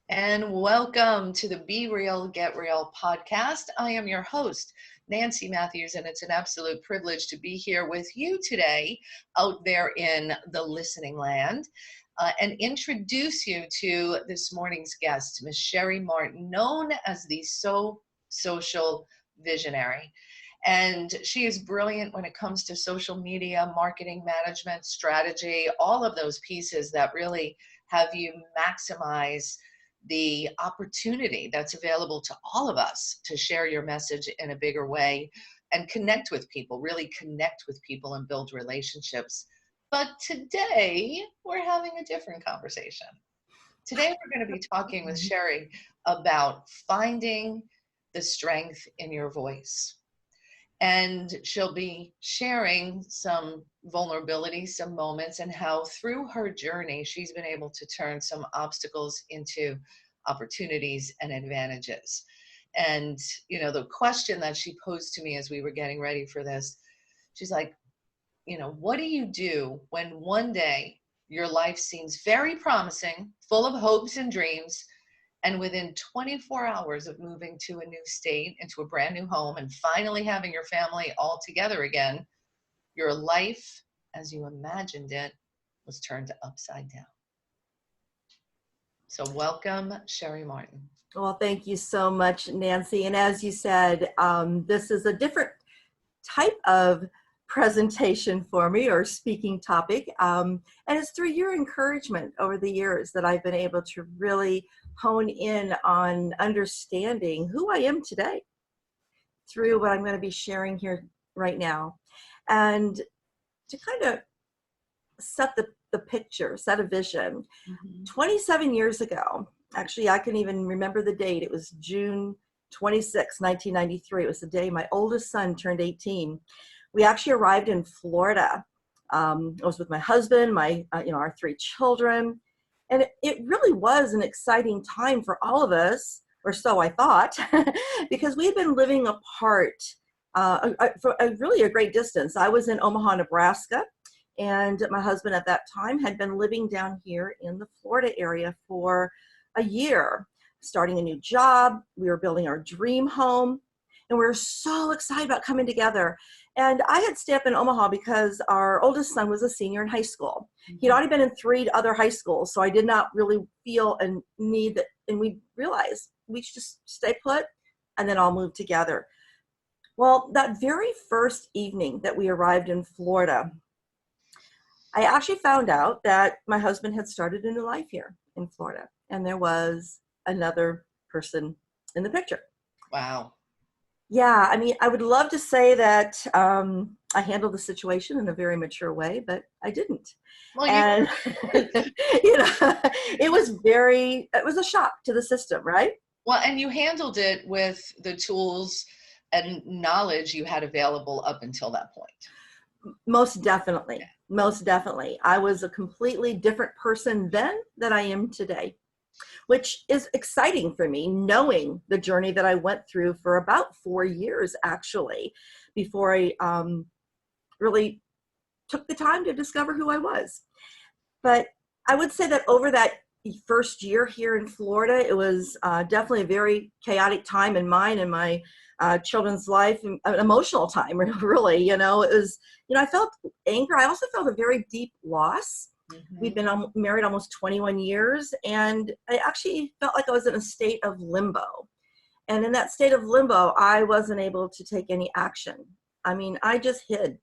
And welcome to the Be Real, Get Real podcast. I am your host, Nancy Matthews, and it's an absolute privilege to be here with you today out there in the listening land and introduce you to this morning's guest, Miss Cheri Martin, known as the social visionary. And she is brilliant when it comes to social media, marketing management, strategy, all of those pieces that really have you maximize the opportunity that's available to all of us to share your message in a bigger way and connect with people, really connect with people and build relationships. But today we're having a different conversation. Today we're going to be talking with Cheri about finding the strength in your voice. And she'll be sharing some vulnerability, some moments, and how through her journey, she's been able to turn some obstacles into opportunities and advantages. And, the question that she posed to me as we were getting ready for this, she's like, what do you do when one day your life seems very promising, full of hopes and dreams, and within 24 hours of moving to a new state, into a brand new home, and finally having your family all together again, your life as you imagined it was turned upside down? So welcome, Cheri Martin. Well, thank you so much, Nancy. And as you said, this is a different type of presentation for me, or speaking topic. And it's through your encouragement over the years that I've been able to really hone in on understanding who I am today through what I'm going to be sharing here right now. And to kind of set the picture, set a vision. 27 years ago, actually, I can even remember the date. It was June 26, 1993. It was the day my oldest son turned 18. We actually arrived in Florida. I was with my husband, our three children. And it really was an exciting time for all of us, or so I thought, because we had been living apart for really a great distance. I was in Omaha, Nebraska, and my husband at that time had been living down here in the Florida area for a year, starting a new job. We were building our dream home, and we were so excited about coming together. And I had stayed up in Omaha because our oldest son was a senior in high school. He'd already been in 3 other high schools, so I did not really feel a need that, and we realized we should just stay put and then all move together. Well, that very first evening that we arrived in Florida, I actually found out that my husband had started a new life here in Florida, and there was another person in the picture. Wow. Yeah, I mean, I would love to say that I handled the situation in a very mature way, but I didn't. Well, and it was a shock to the system, right? Well, and you handled it with the tools and knowledge you had available up until that point. Most definitely. Most definitely. I was a completely different person then than I am today, which is exciting for me, knowing the journey that I went through for about 4 years, actually, before I really took the time to discover who I was. But I would say that over that first year here in Florida, it was definitely a very chaotic time in mine and my children's life, an emotional time, really. It was, I felt anger. I also felt a very deep loss. We'd been married almost 21 years, and I actually felt like I was in a state of limbo. And in that state of limbo, I wasn't able to take any action. I mean, I just hid.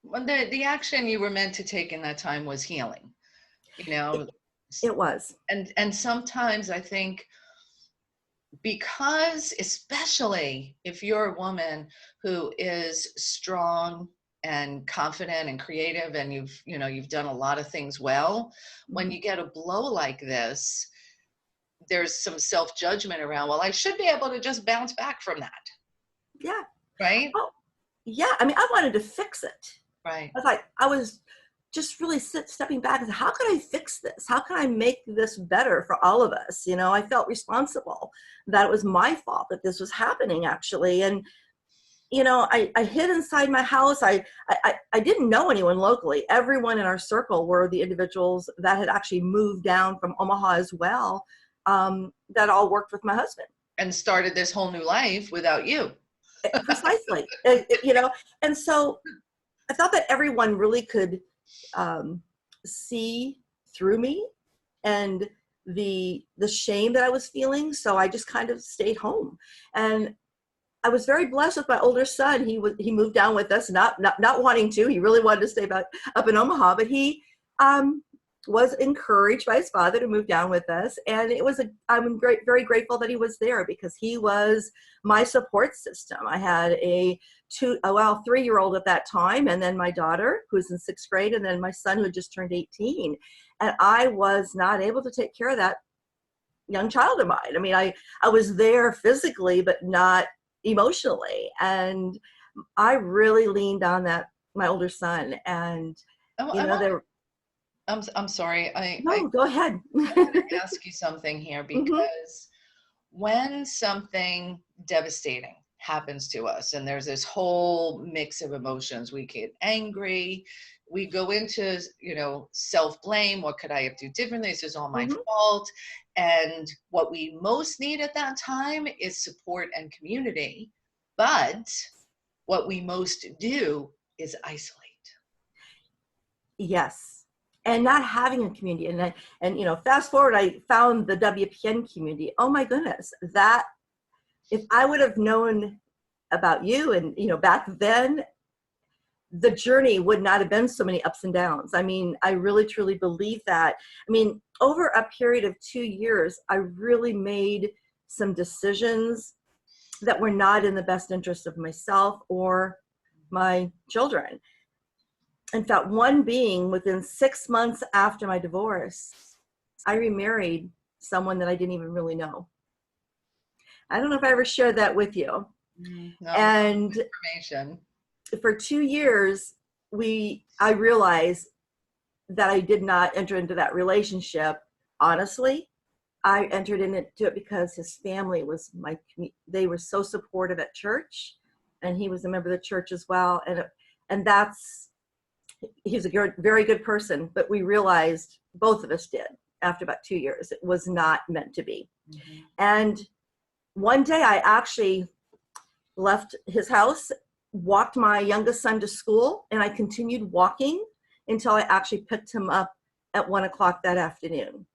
Well, the action you were meant to take in that time was healing. It was. And sometimes I think, because especially if you're a woman who is strong and confident and creative, and you've done a lot of things well, when you get a blow like this, there's some self-judgment around, well, I should be able to just bounce back from that. Yeah. Right? Oh, yeah. I mean, I wanted to fix it. Right. I was just really stepping back and saying, how can I fix this? How can I make this better for all of us? I felt responsible, that it was my fault that this was happening, actually. And, I hid inside my house. I didn't know anyone locally. Everyone in our circle were the individuals that had actually moved down from Omaha as well. that all worked with my husband. And started this whole new life without you. Precisely. And so I thought that everyone really could see through me and the shame that I was feeling. So I just kind of stayed home. And I was very blessed with my older son. He moved down with us, not wanting to. He really wanted to stay up in Omaha, but he was encouraged by his father to move down with us. And I'm very grateful that he was there, because he was my support system. I had a 3-year-old at that time, and then my daughter, who was in 6th grade, and then my son, who had just turned 18. And I was not able to take care of that young child of mine. I mean, I was there physically, but not emotionally. And I really leaned on my older son. And, I'm sorry. No, go ahead. I want to ask you something here, because Mm-hmm. when something devastating happens to us, and there's this whole mix of emotions, we get angry, we go into, self-blame. What could I have done differently? This is all my fault. And what we most need at that time is support and community. But what we most do is isolate. Yes. And not having a community. And fast forward, I found the WPN community. Oh my goodness, that if I would have known about you and, back then, the journey would not have been so many ups and downs. I mean, I really, truly believe that. I mean, over a period of 2 years, I really made some decisions that were not in the best interest of myself or my children. In fact, one being, within 6 months after my divorce, I remarried someone that I didn't even really know. I don't know if I ever shared that with you. No, and information. For 2 years, I realized that I did not enter into that relationship honestly. I entered into it because his family they were so supportive at church, and he was a member of the church as well. And he's a very good person, but we realized, both of us did, after about 2 years, it was not meant to be. And one day I actually left his house, walked my youngest son to school, and I continued walking until I actually picked him up at 1:00 that afternoon.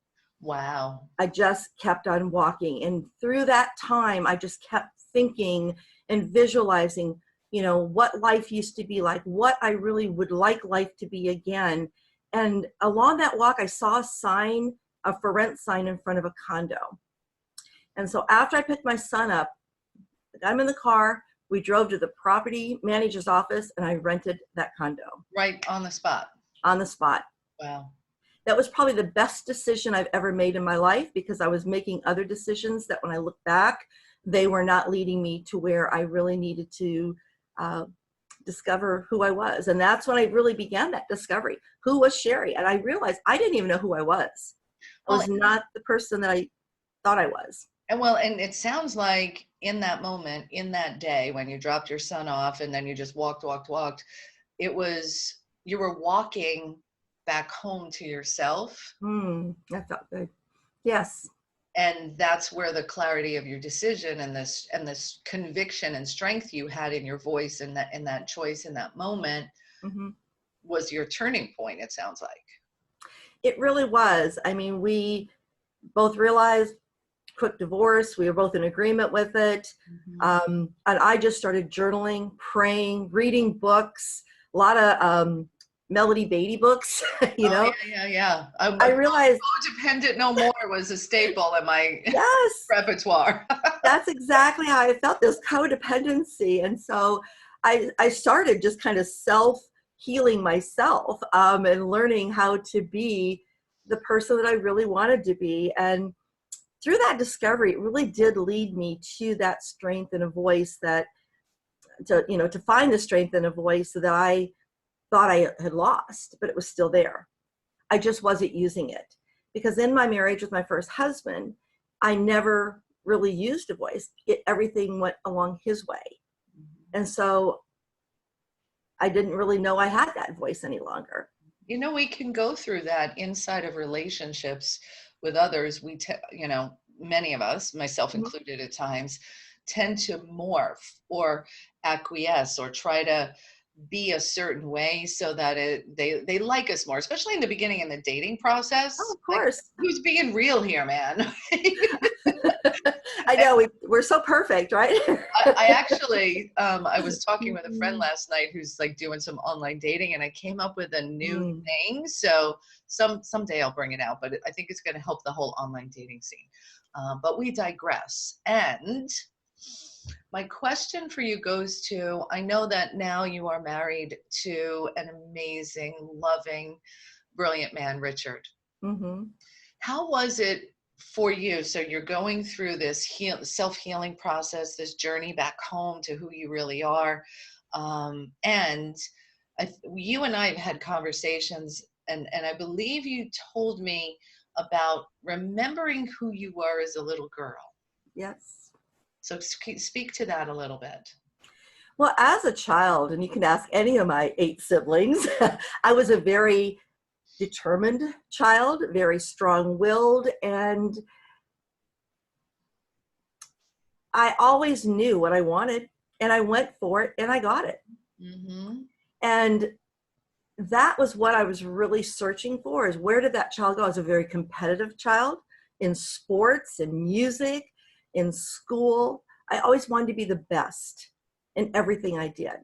Wow. I just kept on walking. And through that time, I just kept thinking and visualizing, what life used to be like, what I really would like life to be again. And along that walk, I saw a for rent sign in front of a condo. And so after I picked my son up, I got him in the car, we drove to the property manager's office, and I rented that condo. Right on the spot. On the spot. Wow. That was probably the best decision I've ever made in my life, because I was making other decisions that, when I look back, they were not leading me to where I really needed to discover who I was. And that's when I really began that discovery. Who was Cheri? And I realized I didn't even know who I was. I was not the person that I thought I was. And it sounds like in that moment, in that day, when you dropped your son off and then you just walked, you were walking back home to yourself. That felt good. Yes. And that's where the clarity of your decision and this conviction and strength you had in your voice and that choice in that moment was your turning point, it sounds like. It really was. I mean, we both realized, quick divorce, we were both in agreement with it. And I just started journaling, praying, reading books, a lot of Melody Beattie books, Yeah. I realized Codependent No More was a staple in my repertoire. That's exactly how I felt, this codependency. And so I started just kind of self-healing myself and learning how to be the person that I really wanted to be. And through that discovery, it really did lead me to that strength in a voice to find the strength in a voice that I thought I had lost, but it was still there. I just wasn't using it, because in my marriage with my first husband, I never really used a voice. Everything went along his way. And so I didn't really know I had that voice any longer. We can go through that inside of relationships with others, many of us, myself Mhm. included at times, tend to morph or acquiesce or try to be a certain way so that they like us more, especially in the beginning in the dating Oh, process. of Like, course. who's being real here, man? I know we're so perfect, right? I actually, I was talking with a friend Mhm. last night who's like doing some online dating, and I came up with a new Mm. thing. So someday I'll bring it out, but I think it's going to help the whole online dating scene. But we digress. And my question for you goes to, I know that now you are married to an amazing, loving, brilliant man, Richard. Mhm. How was it for you? So you're going through this self-healing process, this journey back home to who you really are. And you and I have had conversations, and I believe you told me about remembering who you were as a little girl. Yes. So speak to that a little bit. Well, as a child, and you can ask any of my 8 siblings, I was a very determined child, very strong-willed, and I always knew what I wanted, and I went for it, and I got it. Mm-hmm. And that was what I was really searching for, is where did that child go? I was a very competitive child in sports, in music, in school. I always wanted to be the best in everything I did.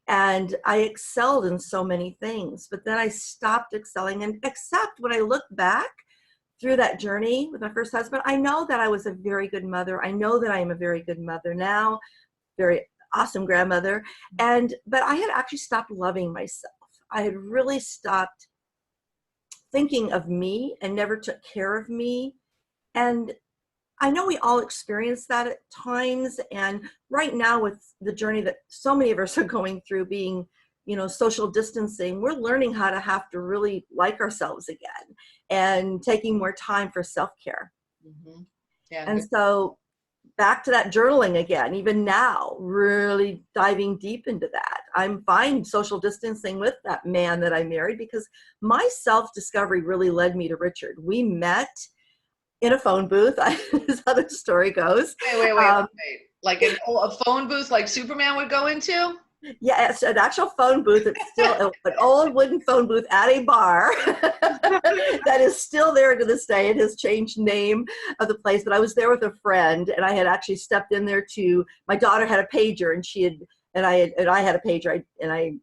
And I excelled in so many things, but then I stopped excelling. And except when I look back through that journey with my first husband, I know that I was a very good mother. I know that I am a very good mother now, very awesome grandmother. But I had actually stopped loving myself. I had really stopped thinking of me and never took care of me. And I know we all experience that at times. And right now, with the journey that so many of us are going through, being, social distancing, we're learning how to have to really like ourselves again and taking more time for self-care. Mm-hmm. Yeah, And good. so back to that journaling again, even now, really diving deep into that. I'm fine social distancing with that man that I married because my self-discovery really led me to Richard. We met in a phone booth, as how the story goes. Wait. Um, Like a phone booth like Superman would go into? yeah, it's an actual phone booth. It's still an old wooden phone booth at a bar that is still there to this day. It has changed name of the place, but I was there with a friend, and I had actually stepped in there my daughter had a pager, and I had a pager, and I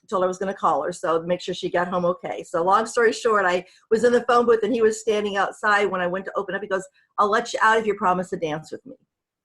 told her I was going to call her, so make sure she got home okay. So long story short, I was in the phone booth, and he was standing outside. When I went to open up, he goes, "I'll let you out if you promise to dance with me."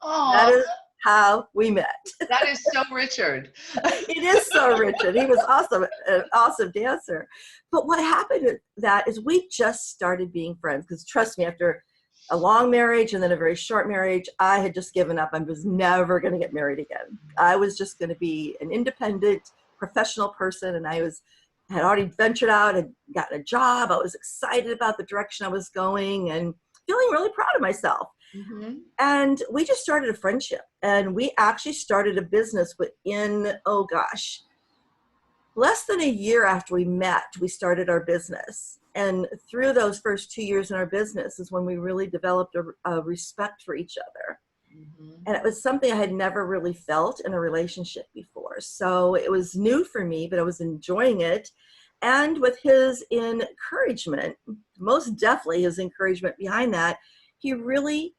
That Oh, is how we met. that is so Richard. It is so Richard. He was awesome, an awesome dancer. But what happened with that is we just started being friends, because trust me, after a long marriage and then a very short marriage, I had just given up. I was never going to get married again. I was just going to be an independent professional person, and had already ventured out and gotten a job. I was excited about the direction I was going and feeling really proud of myself. Mm-hmm. And we just started a friendship, and we actually started a business within, oh gosh, less than a year after we met, we started our business. And through those first 2 years in our business is when we really developed a respect for each other. Mm-hmm. And it was something I had never really felt in a relationship before. So it was new for me, but I was enjoying it. And with his encouragement, most definitely his encouragement behind that, he really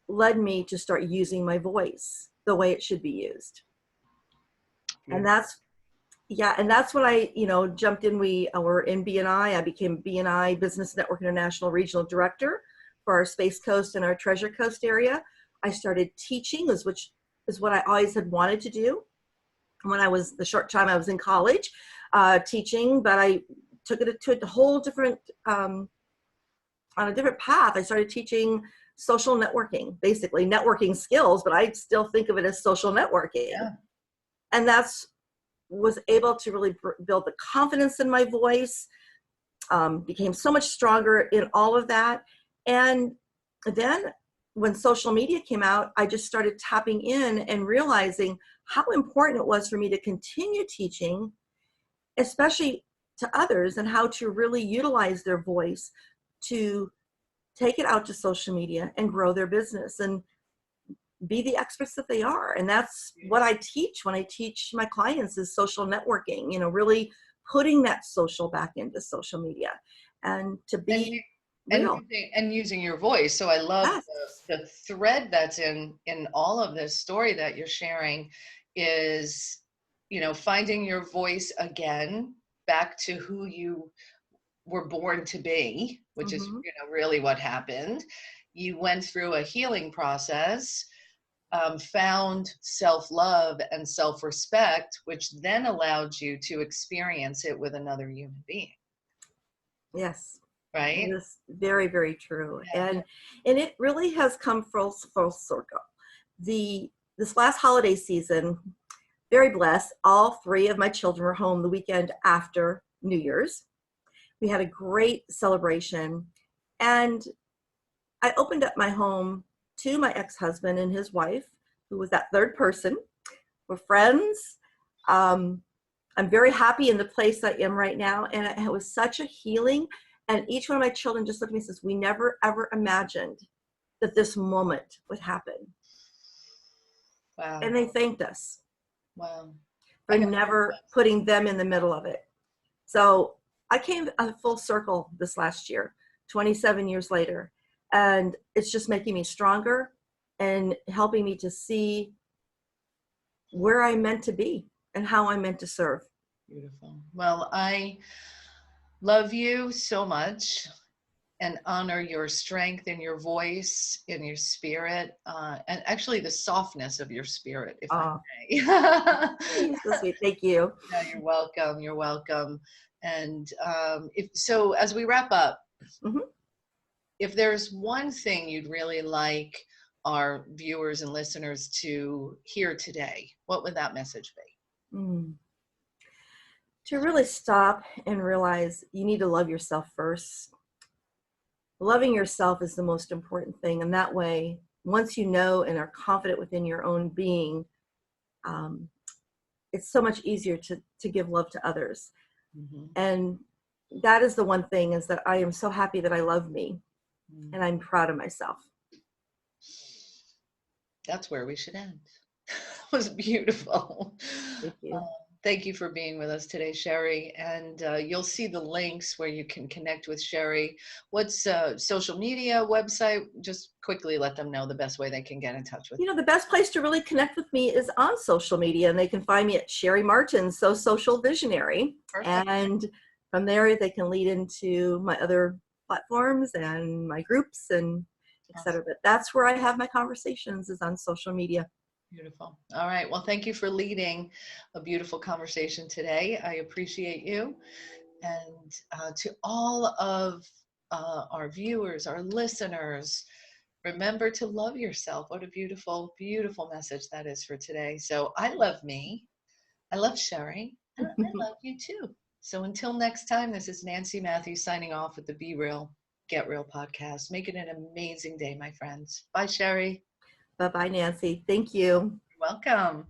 led me to start using my voice the way it should be used. And Beautiful. that's when I, jumped in. We were in BNI. I became BNI Business Network International Regional Director for our Space Coast and our Treasure Coast area. I started teaching, which is what I always had wanted to do when I was the short time I was in college, teaching, but I took it to a whole different, on a different path. I started teaching social networking, basically networking skills, but I still think of it as social networking. Yeah. And was able to really build the confidence in my voice, became so much stronger in all of that. And then when social media came out, I just started tapping in and realizing how important it was for me to continue teaching, especially to others, and how to really utilize their voice to take it out to social media and grow their business and be the experts that they are. And that's what I teach when I teach my clients is social networking, you know, really putting that social back into social media and to be real. And using your voice. So I love Yes. the thread that's in all of this story that you're sharing is, you know, finding your voice again, back to who you were born to be, which is, you know, really what happened. You went through a healing process, found self-love and self-respect, which then allowed you to experience it with another human being. Yes. Right? It is very, very true. Yeah. And it really has come full circle. This last holiday season, very blessed, all three of my children were home the weekend after New Year's. We had a great celebration, and I opened up my home to my ex-husband and his wife, who was that third person. We're friends. I'm very happy in the place I am right now, and it was such a healing. And each one of my children just looked at me and says, we never, ever imagined that this moment would happen. Wow. And they thanked us Wow. for never putting them in the middle of it. So I came a full circle this last year, 27 years later, and it's just making me stronger and helping me to see where I'm meant to be and how I'm meant to serve. Beautiful. Well, I love you so much and honor your strength in your voice, in your spirit, and actually the softness of your spirit, if I may. You're so sweet. Thank you. Yeah, you're welcome. You're welcome. And so, as we wrap up, if there's one thing you'd really like our viewers and listeners to hear today, what would that message be? To really stop and realize you need to love yourself first. Loving yourself is the most important thing. And that way, once you know and are confident within your own being, it's so much easier to give love to others. And that is the one thing, is that I am so happy that I love me and I'm proud of myself. That's where we should end. It was beautiful. Thank you. Thank you for being with us today, Cheri. And you'll see the links where you can connect with Cheri. What's social media, website? Just quickly let them know the best way they can get in touch with you. You know, the best place to really connect with me is on social media, and they can find me at Cheri Martin, So Social Visionary. Perfect. And from there, they can lead into my other platforms and my groups and et cetera. But that's where I have my conversations, is on social media. Beautiful. All right. Well, thank you for leading a beautiful conversation today. I appreciate you. And to all of our viewers, our listeners, remember to love yourself. What a beautiful, beautiful message that is for today. So I love me. I love Cheri. And I love you too. So until next time, this is Nancy Matthews signing off with the Be Real, Get Real podcast. Make it an amazing day, my friends. Bye, Cheri. Bye-bye, Nancy. Thank you. You're welcome.